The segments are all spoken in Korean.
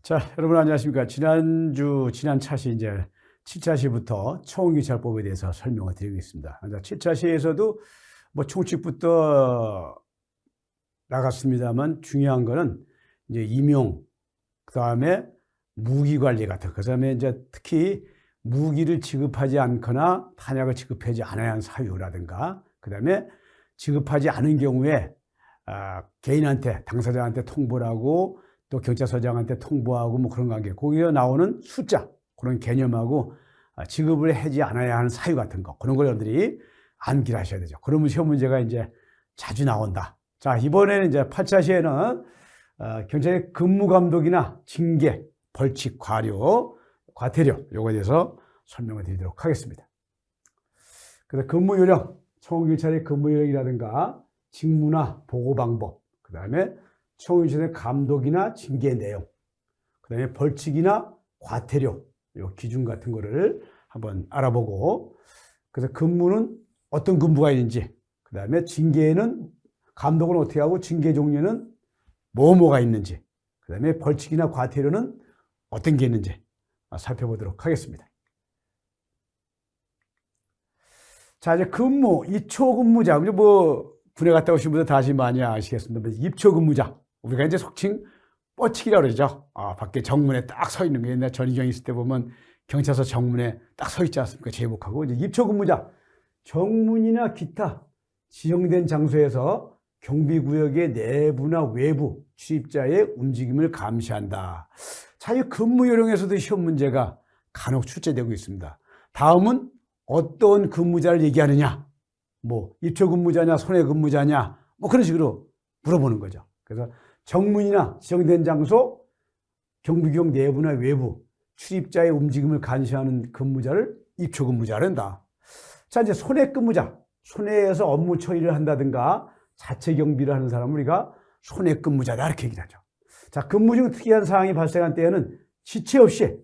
자, 여러분 안녕하십니까. 지난 차시 이제 7차시부터 청원경찰법에 대해서 설명을 드리겠습니다. 7차시에서도 뭐 총칙부터 나갔습니다만 중요한 거는 이제 임용, 그 다음에 무기 관리 같은, 그 다음에 이제 특히 무기를 지급하지 않거나 탄약을 지급하지 않아야 하는 사유라든가, 그 다음에 지급하지 않은 경우에 개인한테, 당사자한테 통보를 하고 또 경찰서장한테 통보하고 뭐 그런 관계, 거기에 나오는 숫자, 그런 개념하고 지급을 하지 않아야 하는 사유 같은 거, 그런 걸 여러분들이 암기를 하셔야 되죠. 그러면 시험 문제가 이제 자주 나온다. 자, 이번에는 이제 8차 시에는 경찰의 근무 감독이나 징계, 벌칙, 과태료, 요거에 대해서 설명을 드리도록 하겠습니다. 그래서 근무 요령, 청원경찰의 근무 요령이라든가 직무나 보고 방법, 그 다음에 청원경찰의 감독이나 징계 내용, 그 다음에 벌칙이나 과태료, 요 기준 같은 거를 한번 알아보고, 그래서 근무는 어떤 근무가 있는지, 그 다음에 징계는 감독은 어떻게 하고 징계 종류는 뭐가 있는지, 그 다음에 벌칙이나 과태료는 어떤 게 있는지 살펴보도록 하겠습니다. 자, 이제 근무, 입초근무자. 뭐 군에 갔다 오신 분들 다시 많이 아시겠습니다. 입초근무자. 우리가 이제 속칭 뻗치기라고 그러죠. 밖에 정문에 딱 서 있는 게 옛날 전의경 있을 때 보면 경찰서 정문에 딱 서 있지 않습니까? 제복하고. 이제 입초근무자. 정문이나 기타 지정된 장소에서 경비구역의 내부나 외부 출입자의 움직임을 감시한다. 자, 이 근무 요령에서도 시험 문제가 간혹 출제되고 있습니다. 다음은 어떤 근무자를 얘기하느냐, 뭐 입초근무자냐, 손해근무자냐, 뭐 그런 식으로 물어보는 거죠. 그래서 정문이나 지정된 장소, 경비구역 내부나 외부 출입자의 움직임을 감시하는 근무자를 입초근무자라 한다. 자, 이제 손해근무자, 손해에서 업무 처리를 한다든가 자체 경비를 하는 사람을 우리가 손해근무자다 이렇게 얘기를 하죠. 자, 근무 중 특이한 사항이 발생한 때에는 지체 없이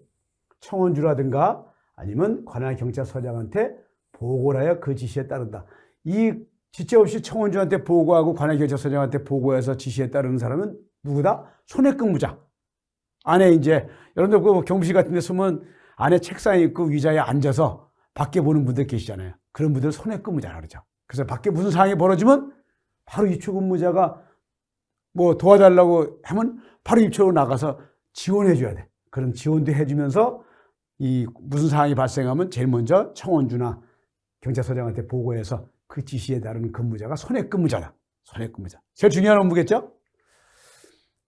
청원주라든가 아니면 관할 경찰서장한테 보고를 하여 그 지시에 따른다. 이 지체 없이 청원주한테 보고하고 관할 경찰서장한테 보고해서 지시에 따르는 사람은 누구다? 손해근무자. 안에 이제 여러분들 그 경비실 같은 데 쓰면 안에 책상에 있고 의자에 앉아서 밖에 보는 분들 계시잖아요. 그런 분들 손해근무자라고 그러죠. 그래서 밖에 무슨 상황이 벌어지면 바로 입초근무자가 뭐 도와달라고 하면 바로 입초로 나가서 지원해 줘야 돼. 그런 지원도 해주면서 이 무슨 상황이 발생하면 제일 먼저 청원주나 경찰서장한테 보고해서 그 지시에 따르는 근무자가 손해근무자다. 손해근무자. 제일 중요한 업무겠죠?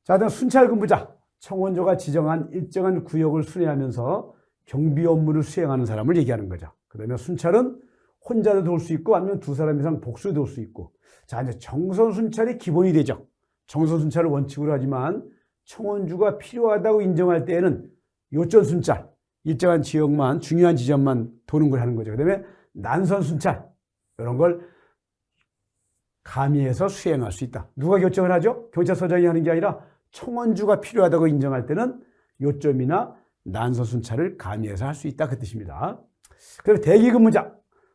자, 다음 순찰근무자. 청원조가 지정한 일정한 구역을 순회하면서 경비 업무를 수행하는 사람을 얘기하는 거죠. 그 다음에 순찰은 혼자도 돌 수 있고 아니면 두 사람 이상 복수도 돌 수 있고. 자, 이제 정선 순찰이 기본이 되죠. 정선 순찰을 원칙으로 하지만 청원주가 필요하다고 인정할 때에는 요점 순찰, 일정한 지역만, 중요한 지점만 도는 걸 하는 거죠. 그 다음에 난선 순찰, 이런 걸 가미해서 수행할 수 있다. 누가 결정을 하죠? 경찰서장이 하는 게 아니라 청원주가 필요하다고 인정할 때는 요점이나 난선 순찰을 가미해서 할 수 있다. 그 뜻입니다. 그다음에 대기근무자,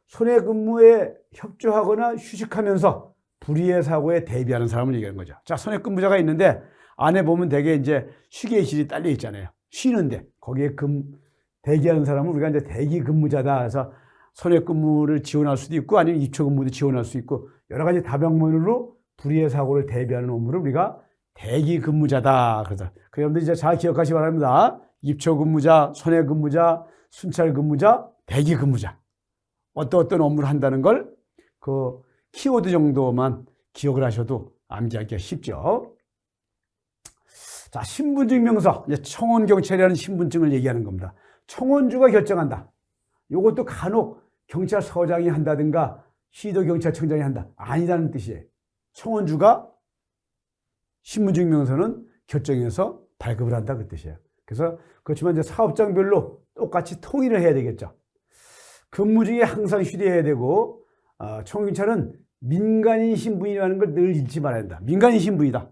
손해근무에 협조하거나 휴식하면서 불의의 사고에 대비하는 사람을 얘기하는 거죠. 자, 손해근무자가 있는데 안에 보면 되게 이제 휴게실이 딸려 있잖아요. 쉬는데 거기에 대기하는 사람은 우리가 이제 대기근무자다. 그래서 손해근무를 지원할 수도 있고 아니면 입초근무도 지원할 수 있고 여러 가지 다방면으로 불의의 사고를 대비하는 업무를 우리가 대기근무자다. 그래서 여러분들 이제 잘 기억하시기 바랍니다. 입초근무자, 손해근무자, 순찰근무자, 대기근무자. 어떤 업무를 한다는 걸 그 키워드 정도만 기억을 하셔도 암기하기가 쉽죠. 자, 신분증명서. 이제 청원경찰이라는 신분증을 얘기하는 겁니다. 청원주가 결정한다. 이것도 간혹 경찰서장이 한다든가 시도경찰청장이 한다. 아니라는 뜻이에요. 청원주가 신분증명서는 결정해서 발급을 한다 그 뜻이에요. 그래서 그렇지만 이제 사업장별로 똑같이 통일을 해야 되겠죠. 근무 중에 항상 휴대해야 되고 청원경찰은 민간인 신분이라는 걸 늘 잊지 말아야 된다. 민간인 신분이다.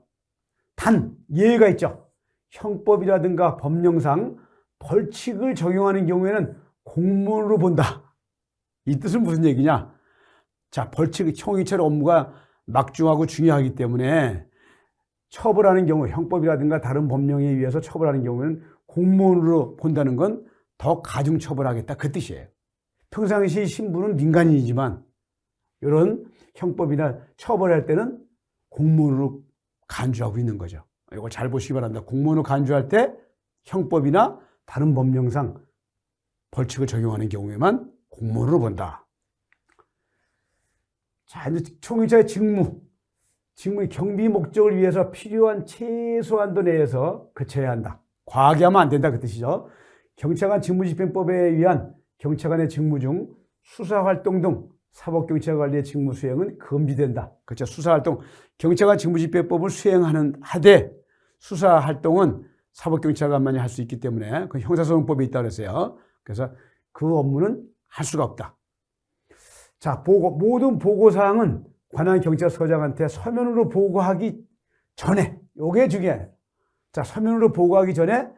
단 예외가 있죠. 형법이라든가 법령상 벌칙을 적용하는 경우에는 공무원으로 본다. 이 뜻은 무슨 얘기냐? 자, 청원경찰 업무가 막중하고 중요하기 때문에 처벌하는 경우, 형법이라든가 다른 법령에 의해서 처벌하는 경우에는 공무원으로 본다는 건 더 가중 처벌하겠다 그 뜻이에요. 평상시 신분은 민간인이지만 이런 형법이나 처벌할 때는 공무원으로 간주하고 있는 거죠. 이거 잘 보시기 바랍니다. 공무원으로 간주할 때 형법이나 다른 법령상 벌칙을 적용하는 경우에만 공무원으로 본다. 자, 이제 총경찰의 직무의 경비 목적을 위해서 필요한 최소한도 내에서 그쳐야 한다. 과하게 하면 안 된다 그 뜻이죠. 경찰관 직무집행법에 의한 경찰관의 직무 중 수사활동 등 사법경찰관리의 직무 수행은 금지된다. 그렇죠. 수사활동, 경찰관 직무집행법을 하되 수사활동은 사법경찰관만이 할 수 있기 때문에 그 형사소송법에 있다고 그랬어요. 그래서 그 업무는 할 수가 없다. 자, 모든 보고사항은 관할 경찰서장한테 서면으로 보고하기 전에, 요게 중요해요. 자, 서면으로 보고하기 전에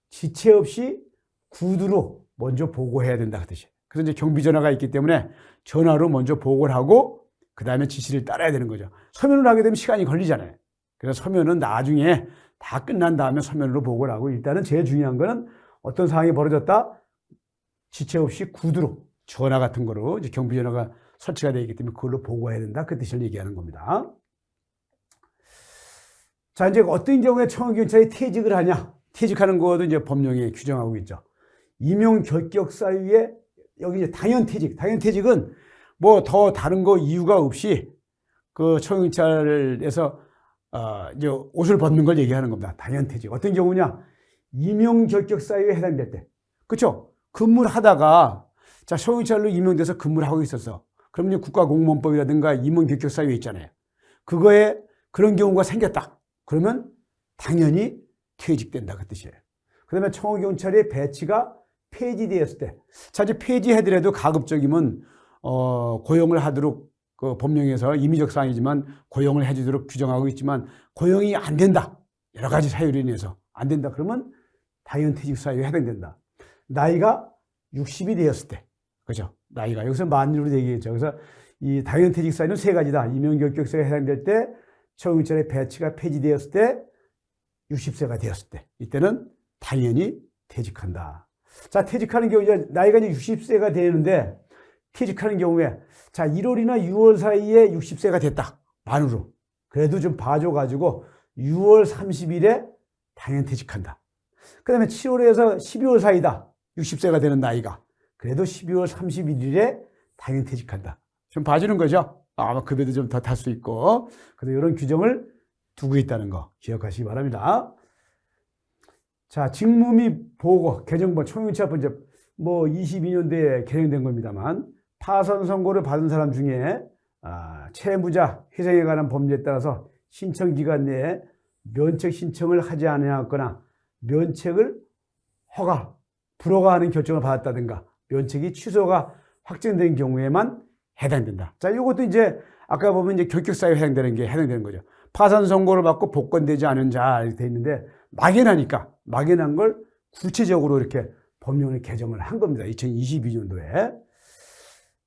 지체 없이 구두로 먼저 보고해야 된다 그 뜻이에요. 그래서 이제 경비전화가 있기 때문에 전화로 먼저 보고를 하고 그 다음에 지시를 따라야 되는 거죠. 서면으로 하게 되면 시간이 걸리잖아요. 그래서 서면은 나중에 다 끝난 다음에 서면으로 보고를 하고 일단은 제일 중요한 거는 어떤 상황이 벌어졌다? 지체 없이 구두로 전화 같은 거로 이제 경비전화가 설치가 되어 있기 때문에 그걸로 보고해야 된다 그 뜻을 얘기하는 겁니다. 자, 이제 어떤 경우에 청원경찰이 퇴직을 하냐? 퇴직하는 것도 이제 법령에 규정하고 있죠. 임용 결격 사유에 여기 이제 당연퇴직은 뭐 더 다른 거 이유가 없이 그 청경찰에서 이제 옷을 벗는 걸 얘기하는 겁니다. 당연퇴직. 어떤 경우냐? 임용 결격 사유에 해당될 때. 그렇죠? 근무를 하다가 자, 청경찰로 임용돼서 근무를 하고 있었어. 그럼 이제 국가공무원법이라든가 임용 결격 사유 있잖아요. 그거에 그런 경우가 생겼다. 그러면 당연히 퇴직된다 그 뜻이에요. 그다음에 청원경찰의 배치가 폐지되었을 때, 자, 이제 폐지해더라도 가급적이면 고용을 하도록 그 법령에서 임의적 사항이지만 고용을 해주도록 규정하고 있지만 고용이 안 된다. 여러 가지 사유로 인해서 안 된다. 그러면 당연퇴직 사유에 해당된다. 나이가 60이 되었을 때, 그죠? 나이가 여기서 만으로 얘기했죠. 그래서 이 당연퇴직 사유는 세 가지다. 임용결격사유에 해당될 때, 청원경찰의 배치가 폐지되었을 때, 60세가 되었을 때, 이때는 당연히 퇴직한다. 자, 퇴직하는 경우, 이제 나이가 이제 60세가 되는데, 퇴직하는 경우에, 자, 1월이나 6월 사이에 60세가 됐다. 만으로. 그래도 좀 봐줘가지고, 6월 30일에 당연 퇴직한다. 그 다음에 7월에서 12월 사이다. 60세가 되는 나이가. 그래도 12월 31일에 당연 퇴직한다. 좀 봐주는 거죠. 아마 급여도 좀 더 탈 수 있고. 그래서 이런 규정을 두고 있다는 거 기억하시기 바랍니다. 자, 직무 및 보고, 개정법, 청경찰법 이제 뭐 22년도에 개정된 겁니다만, 파선 선고를 받은 사람 중에 채무자 회생에 관한 법률에 따라서 신청 기간 내에 면책 신청을 하지 않았거나 면책을 불허가하는 결정을 받았다든가 면책이 취소가 확정된 경우에만 해당된다. 자, 이것도 이제 아까 보면 이제 결격사유에 해당되는 거죠. 파산 선고를 받고 복권되지 않은 자 이렇게 돼 있는데 막연한 걸 구체적으로 이렇게 법령을 개정을 한 겁니다. 2022년도에.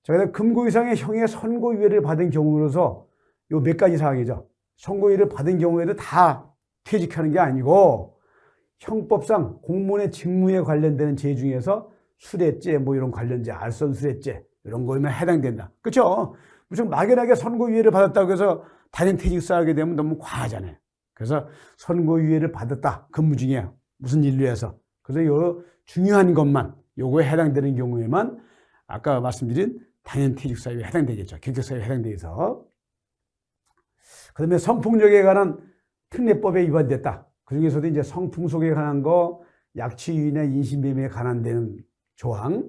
자, 그다음 금고 이상의 형의 선고유예를 받은 경우로서 요 몇 가지 사항이죠. 선고유예를 받은 경우에도 다 퇴직하는 게 아니고 형법상 공무원의 직무에 관련되는 죄 중에서 수뢰죄 뭐 이런 관련죄, 알선수뢰죄 이런 거에만 해당된다. 그렇죠? 무슨 막연하게 선고유예를 받았다고 해서 당연 퇴직사하게 되면 너무 과하잖아요. 그래서 선고유예를 받았다. 근무 중에 무슨 일로 해서. 그래서 요 중요한 것만 요거에 해당되는 경우에만 아까 말씀드린 당연 퇴직사유에 해당되겠죠. 결격사유에 해당돼서. 그 다음에 성폭력에 관한 특례법에 위반됐다. 그 중에서도 이제 성풍속에 관한 거, 약취유인의 인신매매에 관한 되는 조항,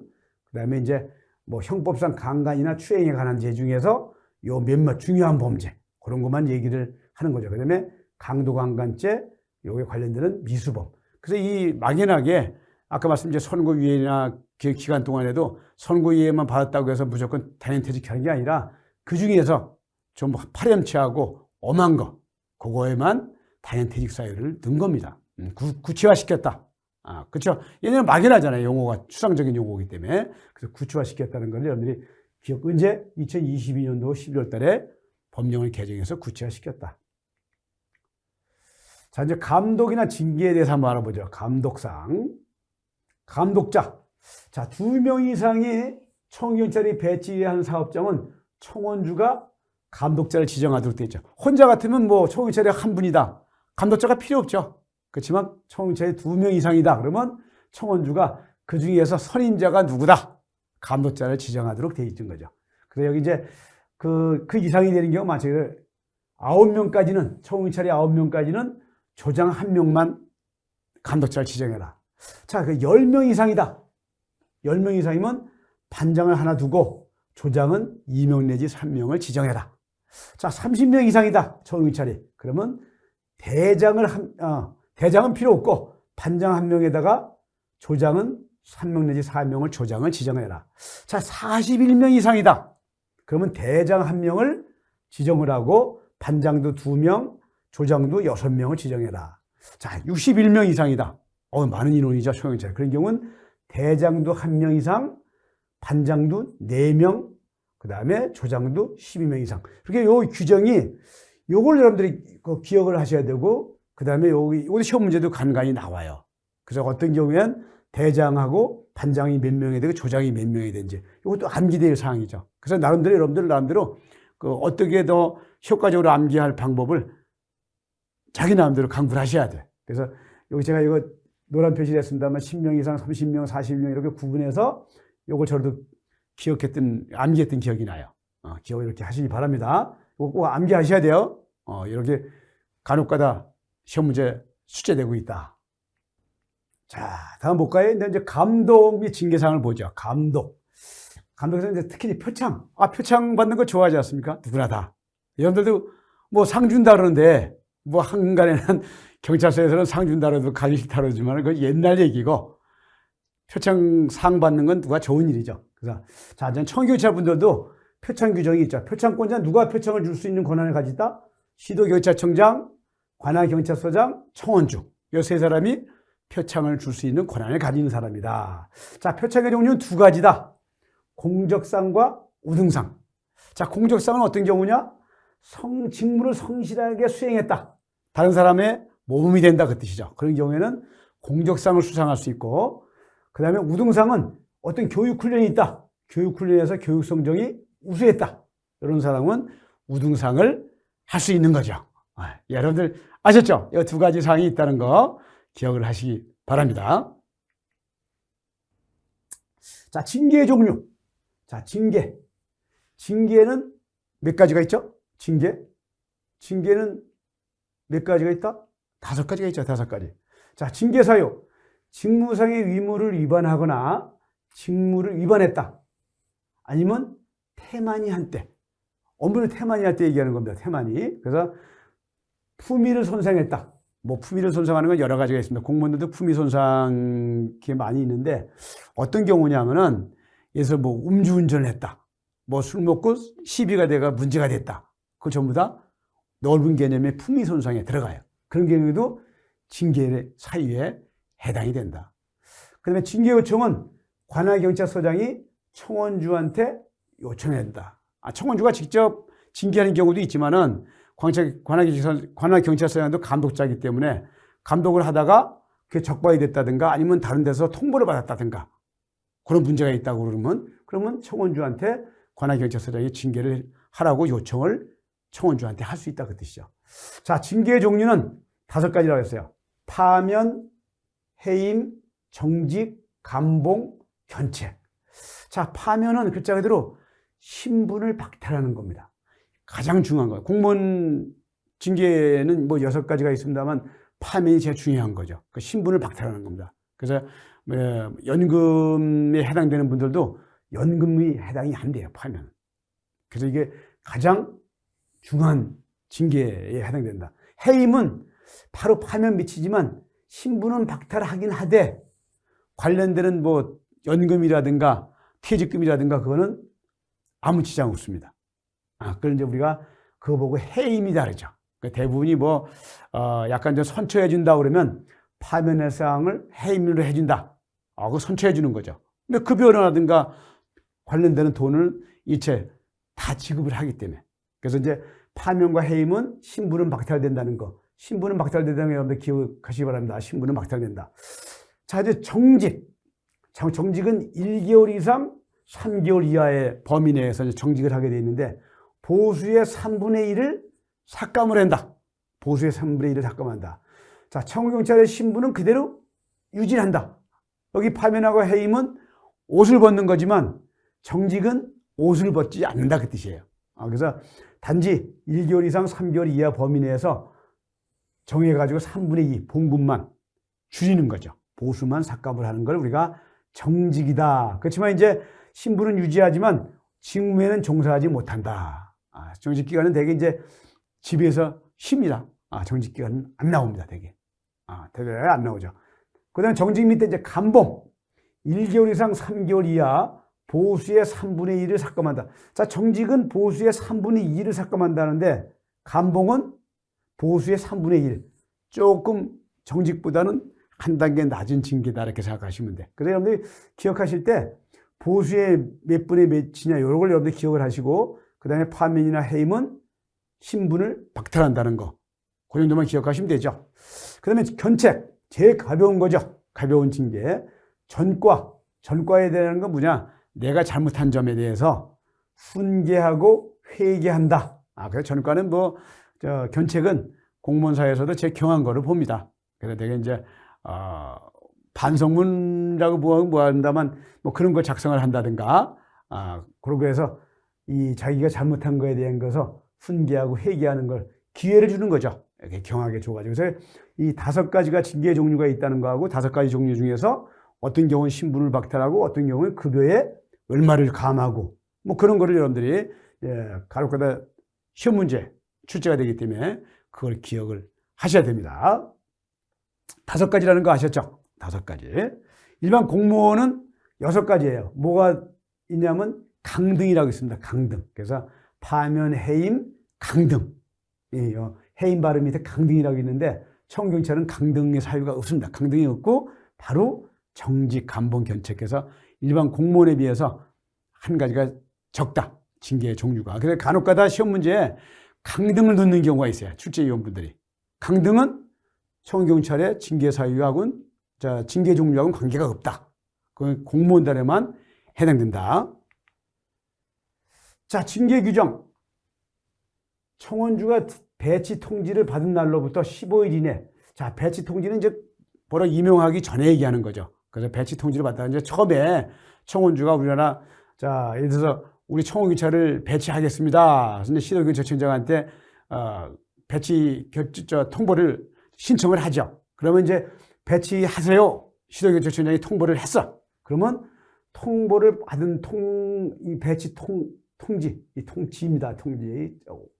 그 다음에 이제 뭐 형법상 강간이나 추행에 관한 죄 중에서 요 몇몇 중요한 범죄, 그런 것만 얘기를 하는 거죠. 그 다음에 강도강간죄, 요게 관련되는 미수범. 그래서 이 막연하게 아까 말씀드린 선고유예나 기간 동안에도 선고유예만 받았다고 해서 무조건 당연퇴직하는 게 아니라 그 중에서 좀 파렴치하고 엄한 거, 그거에만 당연퇴직 사유를 넣은 겁니다. 구체화시켰다. 그렇죠. 얘네는 막연하잖아요. 용어가 추상적인 용어이기 때문에. 그래서 구체화시켰다는 걸 여러분들이 언제 2022년도 11월 달에 법령을 개정해서 구체화시켰다. 자, 이제 감독이나 징계에 대해서 한번 알아보죠. 감독상. 감독자. 자, 2명 이상의 청원경찰이 배치한 사업장은 청원주가 감독자를 지정하도록 되어 있죠. 혼자 같으면 뭐 청원경찰이 한 분이다. 감독자가 필요 없죠. 그렇지만 청원경찰이 2명 이상이다. 그러면 청원주가 그 중에서 선임자가 누구다. 감독자를 지정하도록 되어 있는 거죠. 그래서 여기 이제 그 이상이 되는 경우 마찬가지로 9명까지는, 청원경찰이 9명까지는 조장 1명만 감독자를 지정해라. 자, 그 10명 이상이다. 10명 이상이면 반장을 하나 두고 조장은 2명 내지 3명을 지정해라. 자, 30명 이상이다. 청원경찰이. 그러면 대장은 필요 없고 반장 1명에다가 조장은 3명 내지 4명을 조장을 지정해라. 자, 41명 이상이다. 그러면 대장 1명을 지정을 하고 반장도 2명, 조장도 6명을 지정해라. 자, 61명 이상이다. 많은 인원이죠, 청원경찰. 그런 경우는 대장도 1명 이상, 반장도 4명, 그 다음에 조장도 12명 이상. 그렇게 요 규정이, 요걸 여러분들이 기억을 하셔야 되고, 그 다음에 여기 시험 문제도 간간히 나와요. 그래서 어떤 경우엔 대장하고 반장이 몇 명이 되고 조장이 몇 명이 되는지, 이것도 암기될 사항이죠. 그래서 나름대로 여러분들 나름대로 어떻게 더 효과적으로 암기할 방법을 자기 나름대로 강구를 하셔야 돼. 그래서 여기 제가 이거 노란 표시를 했습니다만 10명 이상, 30명, 40명 이렇게 구분해서 요걸 저도 암기했던 기억이 나요. 기억을 이렇게 하시기 바랍니다. 이거 꼭 암기하셔야 돼요. 이렇게 간혹가다 시험 문제 출제되고 있다. 자, 다음 볼까요? 이제 감독 및 징계사항을 보죠. 감독에서 이제 특히 표창. 표창 받는 거 좋아하지 않습니까? 누구나 다. 여러분들도 뭐 상 준다 그러는데, 뭐 한간에는 경찰서에서는 상 준다 그래도 가기 싫다 그러지만 그건 옛날 얘기고, 표창 상 받는 건 누가 좋은 일이죠. 그래서, 자, 청원경찰 분들도 표창 규정이 있죠. 표창권자 누가 표창을 줄 수 있는 권한을 가지다? 시도경찰청장, 관할경찰서장, 청원주. 이 세 사람이 표창을 줄 수 있는 권한을 가진 사람이다. 자, 표창의 종류는 2가지다. 공적상과 우등상. 자, 공적상은 어떤 경우냐? 직무를 성실하게 수행했다. 다른 사람의 모범이 된다, 그 뜻이죠. 그런 경우에는 공적상을 수상할 수 있고, 그 다음에 우등상은 어떤 교육훈련이 있다. 교육훈련에서 교육성적이 우수했다. 이런 사람은 우등상을 할 수 있는 거죠. 여러분들 아셨죠? 이 2가지 상이 있다는 거 기억을 하시기 바랍니다. 자, 징계 종류. 자, 징계는 몇 가지가 있죠? 징계는 몇 가지가 있다? 5가지가 있죠, 5가지. 자, 징계 사유. 직무상의 의무를 위반하거나 직무를 위반했다. 아니면 태만히 한 때. 업무를 태만히 할 때 얘기하는 겁니다. 태만히. 그래서 품위를 손상했다. 뭐 품위를 손상하는 건 여러 가지가 있습니다. 공무원들도 품위 손상이 많이 있는데 어떤 경우냐면은 예를 뭐 음주운전을 했다. 뭐 술 먹고 시비가 돼가 문제가 됐다. 그거 전부 다 넓은 개념의 품위 손상에 들어가요. 그런 경우에도 징계 사유에 해당이 된다. 그 다음에 징계 요청은 관할경찰서장이 청원주한테 요청해야 된다. 청원주가 직접 징계하는 경우도 있지만은 관할경찰서장도 감독자이기 때문에 감독을 하다가 그게 적발이 됐다든가 아니면 다른 데서 통보를 받았다든가 그런 문제가 있다고 그러면 청원주한테 관할경찰서장이 징계를 하라고 요청을 청원주한테 할 수 있다 그 뜻이죠. 자, 징계의 종류는 5가지라고 했어요. 파면, 해임, 정직, 감봉, 견책. 자, 파면은 글자 그대로 신분을 박탈하는 겁니다. 가장 중요한 거예요. 공무원 징계는 뭐 6가지가 있습니다만 파면이 제일 중요한 거죠. 그 신분을 박탈하는 겁니다. 그래서 연금에 해당되는 분들도 연금이 해당이 안 돼요, 파면. 그래서 이게 가장 중요한 징계에 해당된다. 해임은 바로 파면 미치지만 신분은 박탈하긴 하되 관련되는 뭐 연금이라든가 퇴직금이라든가 그거는 아무 지장 없습니다. 그걸 이제 우리가 그거 보고 해임이 다르죠. 대부분이 뭐 약간 좀 선처해 준다 그러면 파면의 사항을 해임으로 해준다. 그거 선처해 주는 거죠. 근데 급여라든가 관련되는 돈을 일체 다 지급을 하기 때문에. 그래서 이제 파면과 해임은 신분은 박탈된다는 거, 신분은 박탈된다는 거 여러분들 기억하시기 바랍니다. 신분은 박탈된다. 자, 이제 정직. 정직은 1개월 이상 3개월 이하의 범위 내에서 정직을 하게 되어 있는데 보수의 3분의 1을 삭감을 한다. 보수의 3분의 1을 삭감한다. 자, 청구경찰의 신분은 그대로 유지한다. 여기 파면하고 해임은 옷을 벗는 거지만 정직은 옷을 벗지 않는다 그 뜻이에요. 그래서 단지 1개월 이상 3개월 이하 범위 내에서 정해가지고 3분의 2 봉급만 줄이는 거죠. 보수만 삭감을 하는 걸 우리가 정직이다. 그렇지만 이제 신분은 유지하지만 직무에는 종사하지 못한다. 정직기간은 대개 이제 집에서 쉽니다. 정직기간은 안 나옵니다. 대개 안 나오죠. 그 다음에 정직 밑에 이제 감봉. 1개월 이상 3개월 이하 보수의 3분의 1을 삭감한다. 자, 정직은 보수의 3분의 2를 삭감한다는데 감봉은 보수의 3분의 1. 조금 정직보다는 한 단계 낮은 징계다 이렇게 생각하시면 돼. 그래서 여러분들이 기억하실 때 보수의 몇 분의 몇이냐 이런 걸 여러분들이 기억을 하시고 그 다음에 파면이나 해임은 신분을 박탈한다는 거. 그 정도만 기억하시면 되죠. 그 다음에 견책. 제일 가벼운 거죠. 가벼운 징계. 전과에 대한 건 뭐냐? 내가 잘못한 점에 대해서 훈계하고 회개한다. 그래서 전과는 견책은 공무원사에서도 제일 경한 거를 봅니다. 그래서 되게 이제, 반성문이라고 뭐한다만 그런 걸 작성을 한다든가, 그러고 해서 이 자기가 잘못한 거에 대한 것을 훈계하고 회개하는 걸 기회를 주는 거죠. 이렇게 경하게 줘가지고. 그래서 이 5가지가 징계 종류가 있다는 거하고 5가지 종류 중에서 어떤 경우는 신분을 박탈하고 어떤 경우는 급여에 얼마를 감하고 그런 거를 여러분들이 간혹가다 시험 문제 출제가 되기 때문에 그걸 기억을 하셔야 됩니다. 5가지라는 거 아셨죠? 5가지. 일반 공무원은 6가지예요. 뭐가 있냐면 강등이라고 있습니다. 강등. 그래서 파면, 해임, 강등. 해임 발음 밑에 강등이라고 있는데 청경찰은 강등의 사유가 없습니다. 강등이 없고 바로 정직, 감봉, 견책해서 일반 공무원에 비해서 한 가지가 적다. 징계의 종류가. 그래서 간혹가다 시험 문제에 강등을 넣는 경우가 있어요. 출제위원분들이. 강등은 청경찰의 징계 사유하고는 징계 종류하고는 관계가 없다. 그 공무원단에만 해당된다. 자, 징계 규정. 청원주가 배치 통지를 받은 날로부터 15일 이내. 자, 배치 통지는 이제 보러 임용하기 전에 얘기하는 거죠. 그래서 배치 통지를 받다. 이제 처음에 청원주가 우리나라, 자, 예를 들어서 우리 청원기차를 배치하겠습니다. 근데 시도교육청장한테 배치 통보를 신청을 하죠. 그러면 이제 배치하세요. 시도교육청장이 통보를 했어. 그러면 통보를 받은 이 배치 통지, 이 통지입니다. 통지,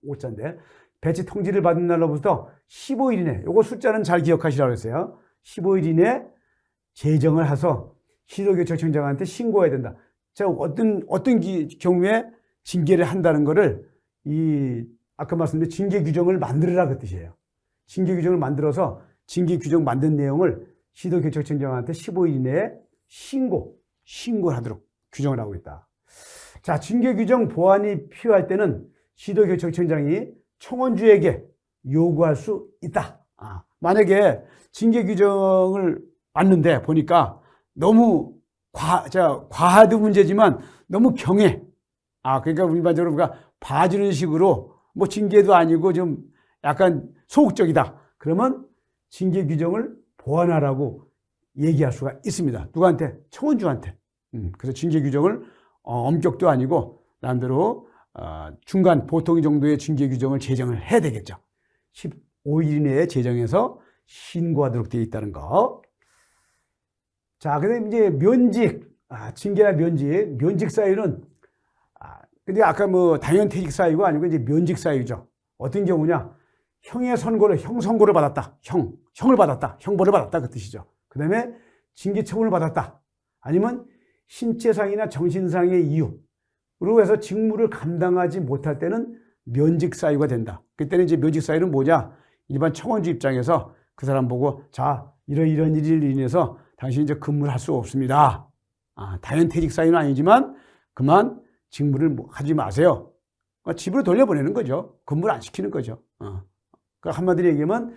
5자인데. 배치 통지를 받은 날로부터 15일 이내, 요거 숫자는 잘 기억하시라고 했어요. 15일 이내 제정을 해서 시도교육청장한테 신고해야 된다. 자, 어떤 경우에 징계를 한다는 거를 아까 말씀드린 징계 규정을 만들으라 그 뜻이에요. 징계 규정을 만들어서 징계 규정 만든 내용을 시도교육청장한테 15일 이내에 신고를 하도록 규정을 하고 있다. 자, 징계 규정 보완이 필요할 때는 시도교육청장이 청원주에게 요구할 수 있다. 만약에 징계 규정을 왔는데 보니까 너무 과하도 문제지만 너무 경해. 그러니까 일반적으로 우리가 봐주는 식으로 징계도 아니고 좀 약간 소극적이다. 그러면 징계 규정을 보완하라고 얘기할 수가 있습니다. 누구한테? 청원주한테. 그래서 징계 규정을 엄격도 아니고 나름대로 중간 보통 정도의 징계 규정을 제정을 해야 되겠죠. 15일 이내에 제정해서 신고하도록 되어 있다는 거. 자, 그다음에 이제 면직, 징계나 면직 사유는, 근데 아까 당연퇴직 사유가 아니고 이제 면직 사유죠. 어떤 경우냐? 형 선고를 받았다. 형을 받았다. 형벌을 받았다. 그 뜻이죠. 그 다음에 징계처분을 받았다. 아니면 신체상이나 정신상의 이유로 해서 직무를 감당하지 못할 때는 면직 사유가 된다. 그때는 이제 면직 사유는 뭐냐? 일반 청원주 입장에서 그 사람 보고, 자, 이런 일을 인해서 당신이 이제 근무를 할 수 없습니다. 당연퇴직 사유는 아니지만 그만 직무를 하지 마세요. 집으로 돌려보내는 거죠. 근무를 안 시키는 거죠. 그러니까 한마디로 얘기하면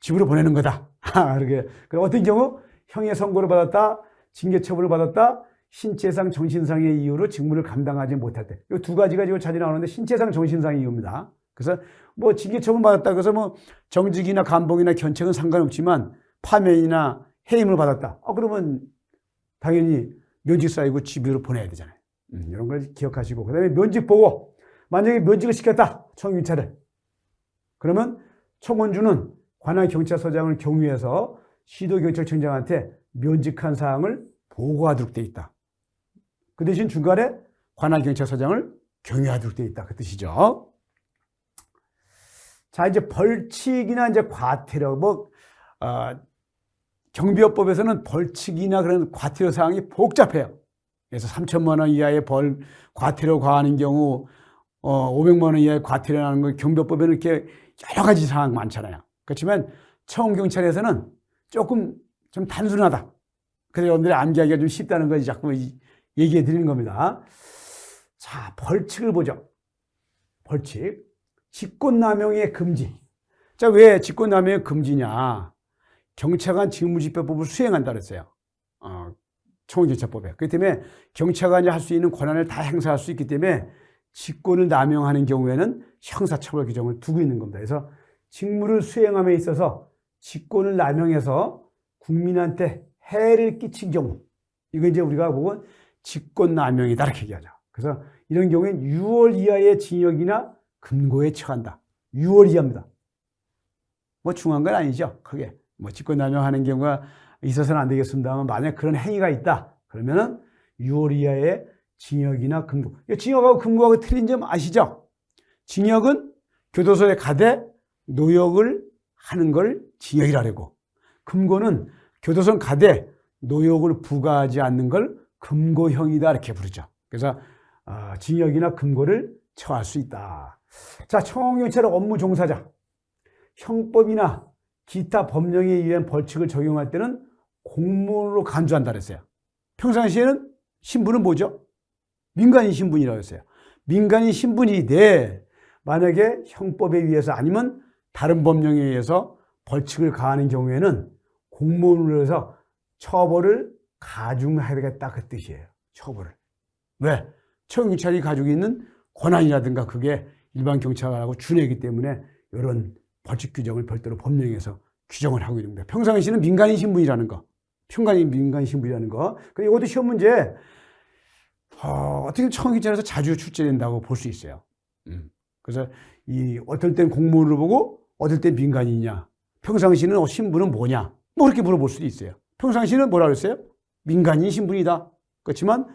집으로 보내는 거다. 그렇게. 어떤 경우 형의 선고를 받았다, 징계 처분을 받았다, 신체상, 정신상의 이유로 직무를 감당하지 못할 때. 이 두 가지가 지금 자주 나오는데 신체상, 정신상의 이유입니다. 그래서 뭐 징계 처분 받았다. 그래서 뭐 정직이나 감봉이나 견책은 상관없지만 파면이나 해임을 받았다. 그러면 당연히 면직 쌓이고 집으로 보내야 되잖아요. 이런 걸 기억하시고. 그 다음에 면직 보고. 만약에 면직을 시켰다. 청경찰을. 그러면 청원주는 관할경찰서장을 경유해서 시도경찰청장한테 면직한 사항을 보고하도록 돼 있다. 그 대신 중간에 관할경찰서장을 경유하도록 돼 있다. 그 뜻이죠. 자, 이제 벌칙이나 이제 과태료, 경비업법에서는 벌칙이나 그런 과태료 사항이 복잡해요. 그래서 3천만 원 이하의 과태료 과하는 경우, 500만 원 이하의 과태료 나는 거 경비업법에는 이렇게 여러 가지 사항 많잖아요. 그렇지만 청원경찰에서는 조금 좀 단순하다. 그래서 여러분들이 암기하기가 좀 쉽다는 걸 자꾸 얘기해 드리는 겁니다. 자, 벌칙을 보죠. 벌칙. 직권남용의 금지. 자, 왜 직권남용의 금지냐? 경찰관 직무집행법을 수행한다 그랬어요. 청원경찰법에. 그렇기 때문에 경찰관이 할 수 있는 권한을 다 행사할 수 있기 때문에 직권을 남용하는 경우에는 형사처벌 규정을 두고 있는 겁니다. 그래서 직무를 수행함에 있어서 직권을 남용해서 국민한테 해를 끼친 경우, 이거 이제 우리가 보고 직권남용이다 이렇게 얘기하죠. 그래서 이런 경우엔 6월 이하의 징역이나 금고에 처한다. 6월 이하입니다. 뭐 중요한 건 아니죠. 크게. 뭐 직권남용하는 경우가 있어서는 안 되겠습니다만 만약 그런 행위가 있다. 그러면은 6월 이하의 징역이나 금고. 징역하고 금고하고 틀린 점 아시죠? 징역은 교도소에 가되 노역을 하는 걸 징역이라고. 금고는 교도소에 가되 노역을 부과하지 않는 걸 금고형이다 이렇게 부르죠. 그래서 징역이나 금고를 처할 수 있다. 자, 청원경찰의 업무 종사자. 형법이나 기타 법령에 의한 벌칙을 적용할 때는 공무원으로 간주한다 그랬어요. 평상시에는 신분은 뭐죠? 민간인 신분이라고 했어요. 민간인 신분인데 만약에 형법에 의해서 아니면 다른 법령에 의해서 벌칙을 가하는 경우에는 공무원으로 해서 처벌을 가중하겠다 그 뜻이에요. 처벌을. 왜? 청경찰이 가지고 있는 권한이라든가 그게 일반 경찰하고 준하기 때문에 이런 벌칙 규정을 별도로 법령에서 규정을 하고 있는 겁니다. 평상시에는 민간인 신분이라는 거. 민간인 신분이라는 거. 그리고 이것도 시험 문제 어떻게 청경찰에서 자주 출제된다고 볼 수 있어요. 그래서 어떨 땐 공무원으로 보고 어떨 땐 민간인이냐. 평상시에는 신분은 뭐냐. 뭐 그렇게 물어볼 수도 있어요. 평상시에는 뭐라 그랬어요? 민간인 신분이다. 그렇지만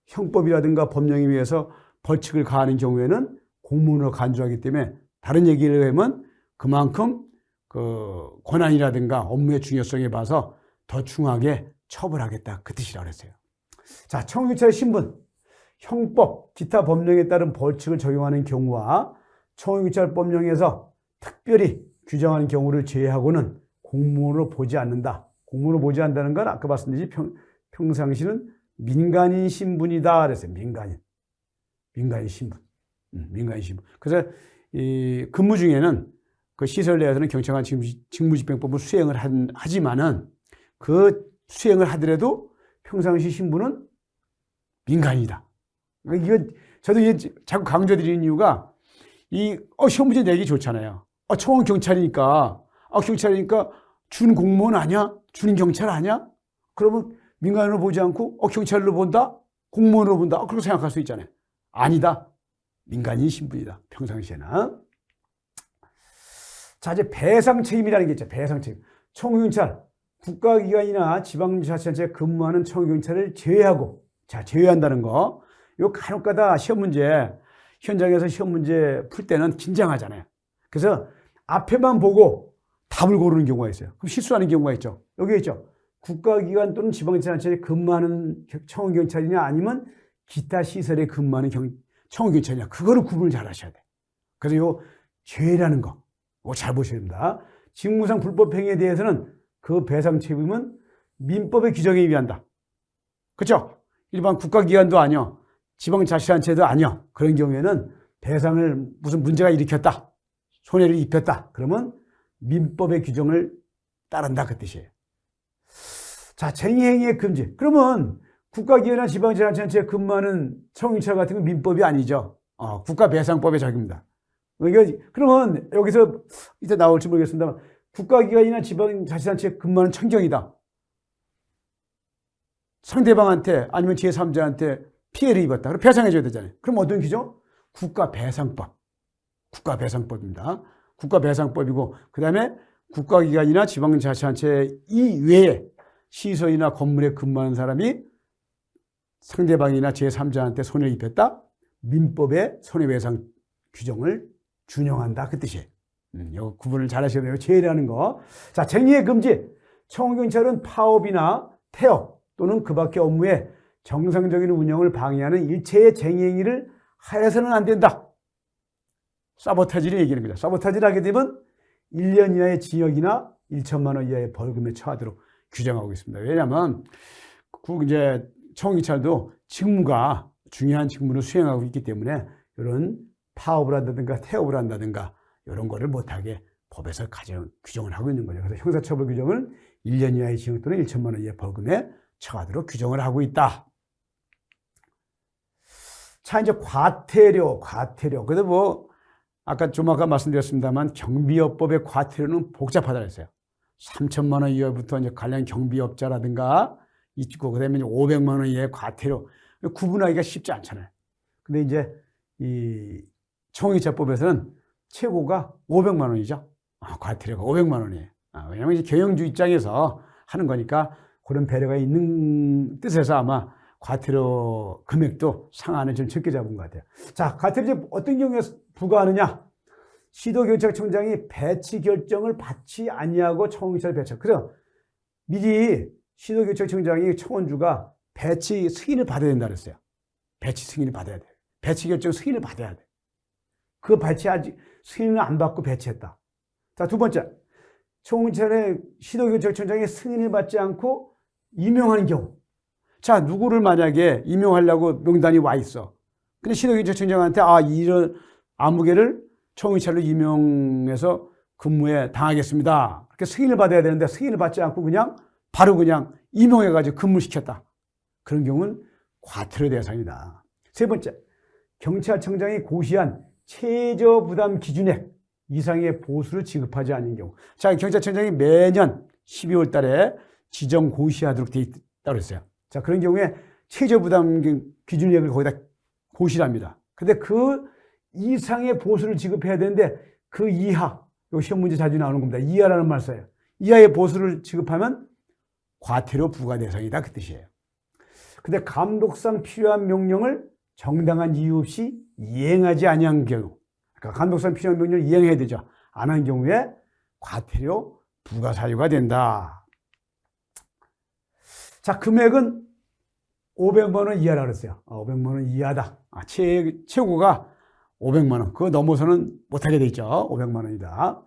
형법이라든가 법령에 의해서 벌칙을 가하는 경우에는 공무원으로 간주하기 때문에 다른 얘기를 하면 그만큼 그 권한이라든가 업무의 중요성에 봐서 더 중하게 처벌하겠다. 그 뜻이라고 그랬어요. 자, 청원경찰의 신분. 형법, 기타 법령에 따른 벌칙을 적용하는 경우와 청원경찰법령에서 특별히 규정하는 경우를 제외하고는 공무원으로 보지 않는다. 공무원으로 보지 않는다는 건 아까 말씀드렸듯이 평상시는 민간인 신분이다 그랬어요. 민간인 신분. 민간인 신분. 그래서 이 근무 중에는 그 시설 내에서는 경찰관 직무집행법을 수행을 하지만은 그 수행을 하더라도 평상시 신분은 민간이다. 이거 저도 자꾸 강조드리는 이유가 시험 문제 내기 좋잖아요. 청원 경찰이니까 준 공무원 아니야? 준 경찰 아니야? 그러면 민간으로 보지 않고 경찰로 본다? 공무원으로 본다? 그렇게 생각할 수 있잖아요. 아니다. 민간인 신분이다. 평상시에는. 자, 이제 배상 책임이라는 게 있죠. 배상 책임. 청원경찰, 국가기관이나 지방자치단체에 근무하는 청원경찰을 제외하고, 자, 제외한다는 거. 요 간혹가다 시험 문제, 현장에서 시험 문제 풀 때는 긴장하잖아요. 그래서 앞에만 보고 답을 고르는 경우가 있어요. 그럼 실수하는 경우가 있죠. 여기 있죠. 국가기관 또는 지방자치단체에 근무하는 청원경찰이냐 아니면 기타 시설에 근무하는 청원경찰이냐. 그거를 구분을 잘 하셔야 돼요. 그래서 요 죄라는 거. 잘 보셔야 됩니다. 직무상 불법 행위에 대해서는 그 배상 책임은 민법의 규정에 의한다. 그렇죠? 일반 국가기관도 아니요. 지방자치단체도 아니요. 그런 경우에는 배상을 무슨 문제가 일으켰다. 손해를 입혔다. 그러면 민법의 규정을 따른다 그 뜻이에요. 자, 쟁의행위의 금지. 그러면 국가기관이나 지방자치단체에 근무하는 청유차 같은 건 민법이 아니죠. 국가배상법에 적용입니다. 그러면 여기서 이제 나올지 모르겠습니다만 국가기관이나 지방자치단체에 근무하는 청경이다. 상대방한테 아니면 제3자한테 피해를 입었다. 그럼 배상해줘야 되잖아요. 그럼 어떤 규정? 국가배상법. 국가배상법입니다. 국가배상법이고 그 다음에 국가기관이나 지방자치단체 이외에 시설이나 건물에 근무하는 사람이 상대방이나 제3자한테 손해를 입혔다. 민법의 손해배상 규정을 준용한다. 그 뜻이에요. 요 구분을 잘 하셔야 돼요. 제외라는 거. 자, 쟁의의 금지. 청경찰은 파업이나 태업 또는 그 밖의 업무에 정상적인 운영을 방해하는 일체의 쟁의행위를 하여서는 안 된다. 사보타지를 얘기하는 거죠. 사보타지를 하게 되면 1년 이하의 징역이나 1천만 원 이하의 벌금에 처하도록 규정하고 있습니다. 왜냐하면 이제 청경찰도 직무가 중요한 직무를 수행하고 있기 때문에 이런 파업을 한다든가 태업을 한다든가 이런 거를 못하게 법에서 규정을 하고 있는 거죠. 그래서 형사처벌 규정을 1년 이하의 징역 또는 1천만 원 이하의 벌금에 처하도록 규정을 하고 있다. 자, 이제 과태료. 그래도 아까 말씀드렸습니다만 경비업법의 과태료는 복잡하다 그랬어요. 3천만 원 이하부터 이제 관련 경비업자라든가 있고, 그 다음에 500만 원 이하의 과태료. 구분하기가 쉽지 않잖아요. 근데 이제 이 청유차법에서는 최고가 500만 원이죠. 과태료가 500만 원이에요. 왜냐하면 이제 경영주 입장에서 하는 거니까 그런 배려가 있는 뜻에서 아마 과태료 금액도 상한을 좀 적게 잡은 것 같아요. 자, 과태료 어떤 경우에 부과하느냐? 시도경찰청장이 배치 결정을 받지 아니하고 청유차를 배치. 그래서 미리 시도경찰청장이 청원주가 배치 승인을 받아야 된다 그랬어요. 배치 승인을 받아야 돼. 배치 결정 승인을 받아야 돼. 그 배치 아직 승인을 안 받고 배치했다. 자, 두 번째. 청원찰의 시도경찰청장이 승인을 받지 않고 임용하는 경우. 자, 누구를 만약에 임용하려고 명단이 와 있어. 근데 시도경찰청장한테 이런 아무개를 청유찰로 임용해서 근무에 당하겠습니다. 이렇게 승인을 받아야 되는데 승인을 받지 않고 바로 임용해가지고 근무시켰다. 그런 경우는 과태료 대상이다. 세 번째, 경찰청장이 고시한 최저 부담 기준액 이상의 보수를 지급하지 않는 경우. 자, 경찰청장이 매년 12월 달에 지정 고시하도록 돼 있다고 했어요. 자, 그런 경우에 최저 부담 기준액을 거기다 고시를 합니다. 근데 그 이상의 보수를 지급해야 되는데 그 이하, 요 시험 문제 자주 나오는 겁니다. 이하라는 말 써요. 이하의 보수를 지급하면 과태료 부과 대상이다. 그 뜻이에요. 근데 감독상 필요한 명령을 정당한 이유 없이 이행하지 아니한 경우, 그러니까 감독상 필요한 명령을 이행해야 되죠. 안 한 경우에 과태료 부과 사유가 된다. 자, 금액은 500만 원 이하라 그랬어요. 500만 원 이하다. 최고가 500만 원. 그거 넘어서는 못하게 돼 있죠. 500만 원이다.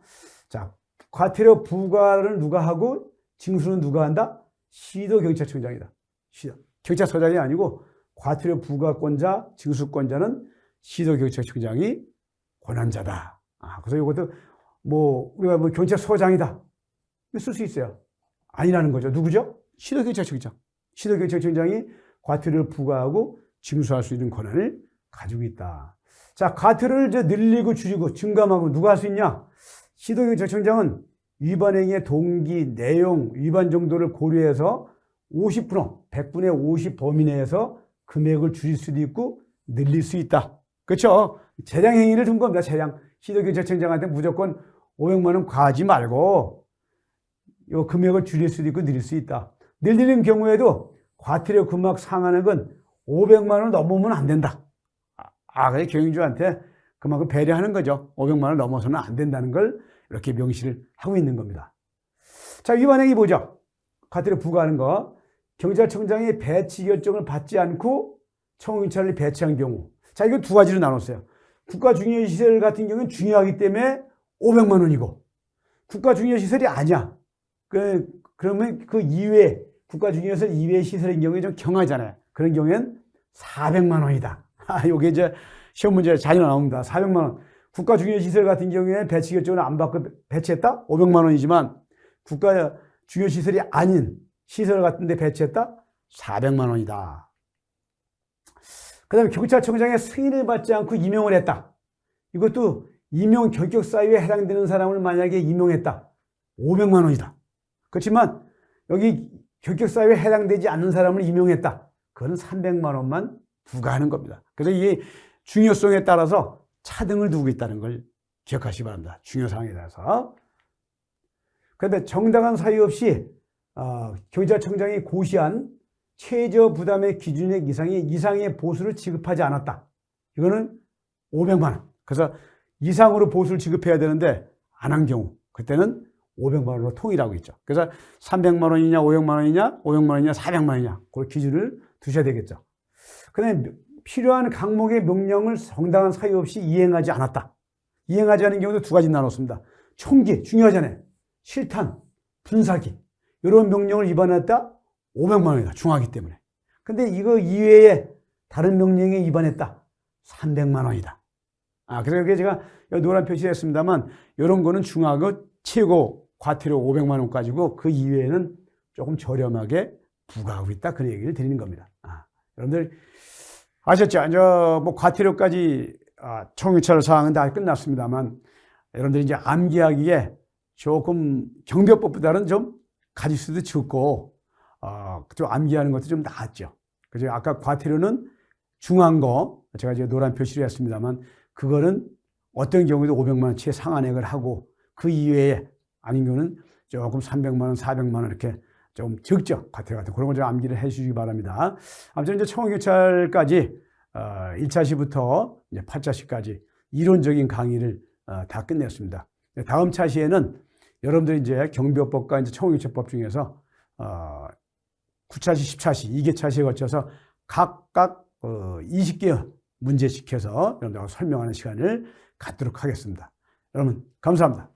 자, 과태료 부과를 누가 하고 징수는 누가 한다? 시도경찰청장이다. 경찰서장이 아니고 과태료 부과권자, 징수권자는 시도경찰청장이 권한자다. 그래서 이것도 우리가 경찰서장이다. 쓸 수 있어요. 아니라는 거죠. 누구죠? 시도경찰청장. 시도경찰청장이 과태료를 부과하고 징수할 수 있는 권한을 가지고 있다. 자, 과태료를 이제 늘리고 줄이고 증감하고 누가 할 수 있냐? 시도경찰청장은 위반 행위의 동기, 내용, 위반 정도를 고려해서 50%, 100분의 50 범위 내에서 금액을 줄일 수도 있고 늘릴 수 있다. 그렇죠? 재량 행위를 준 겁니다. 재량. 시도경찰청장한테 무조건 500만 원 과하지 말고 이 금액을 줄일 수도 있고 늘릴 수 있다. 늘리는 경우에도 과태료 금액 상한액은 500만 원을 넘으면 안 된다. 그래서 경영주한테 그만큼 배려하는 거죠. 500만 원을 넘어서는 안 된다는 걸 이렇게 명시를 하고 있는 겁니다. 자, 위반행위 보죠. 과태료 부과하는 거. 경찰청장이 배치 결정을 받지 않고 청유찰을 배치한 경우. 자, 이거 두 가지로 나눴어요. 국가중요시설 같은 경우는 중요하기 때문에 500만 원이고 국가중요시설이 아니야. 그러면 그 이외에 국가중요시설 이외의 시설인 경우에 좀 경하잖아요. 그런 경우에는 400만 원이다. 요게 이제 시험 문제에 자주 나옵니다. 400만 원. 국가 중요시설 같은 경우에 배치 결정을 안 받고 배치했다? 500만 원이지만 국가 중요시설이 아닌 시설 같은 데 배치했다? 400만 원이다. 그 다음에 경찰청장의 승인을 받지 않고 임용을 했다. 이것도 임용 결격 사유에 해당되는 사람을 만약에 임용했다. 500만 원이다. 그렇지만 여기 결격 사유에 해당되지 않는 사람을 임용했다. 그건 300만 원만 부과하는 겁니다. 그래서 이게 중요성에 따라서 차등을 두고 있다는 걸 기억하시기 바랍니다. 중요사항에 따라서. 그런데 정당한 사유 없이 경찰청장이 고시한 최저 부담의 기준액 이상의 보수를 지급하지 않았다. 이거는 500만 원. 그래서 이상으로 보수를 지급해야 되는데 안 한 경우 그때는 500만 원으로 통일하고 있죠. 그래서 300만 원이냐 500만 원이냐 500만 원이냐 400만 원이냐 그 기준을 두셔야 되겠죠. 그다음에 필요한 강목의 명령을 정당한 사유 없이 이행하지 않았다. 이행하지 않은 경우도 두 가지 나눴습니다. 총기, 중요하잖아요. 실탄, 분사기 이런 명령을 위반했다. 500만 원이다. 중하기 때문에. 근데 이거 이외에 다른 명령에 위반했다. 300만 원이다. 그래서 여기 제가 노란 표시를 했습니다만 이런 거는 중하고 최고 과태료 500만 원까지고 그 이외에는 조금 저렴하게 부과하고 있다. 그런 얘기를 드리는 겁니다. 여러분들 아셨죠? 뭐 과태료까지 청유찰 사항은 다 끝났습니다만 여러분들이 이제 암기하기에 조금 경비법보다는 좀 가지수도 적고 좀 암기하는 것도 좀 나았죠. 그죠? 아까 과태료는 중한 거 제가 이제 노란 표시를 했습니다만 그거는 어떤 경우에도 500만 원치의 상한액을 하고 그 이외에 아닌 경우는 조금 300만 원, 400만 원 이렇게 좀 적죠. 과태료 같은 그런 거 좀 암기를 해 주시기 바랍니다. 아무튼 이제 청원경찰까지 1차 시부터 이제 8차 시까지 이론적인 강의를 다 끝냈습니다. 다음 차시에는 여러분들이 이제 경비법과 이제 청원경찰법 중에서 9차시, 10차시, 2개 차시에 거쳐서 각각 20개 문제시켜서 여러분들하고 설명하는 시간을 갖도록 하겠습니다. 여러분 감사합니다.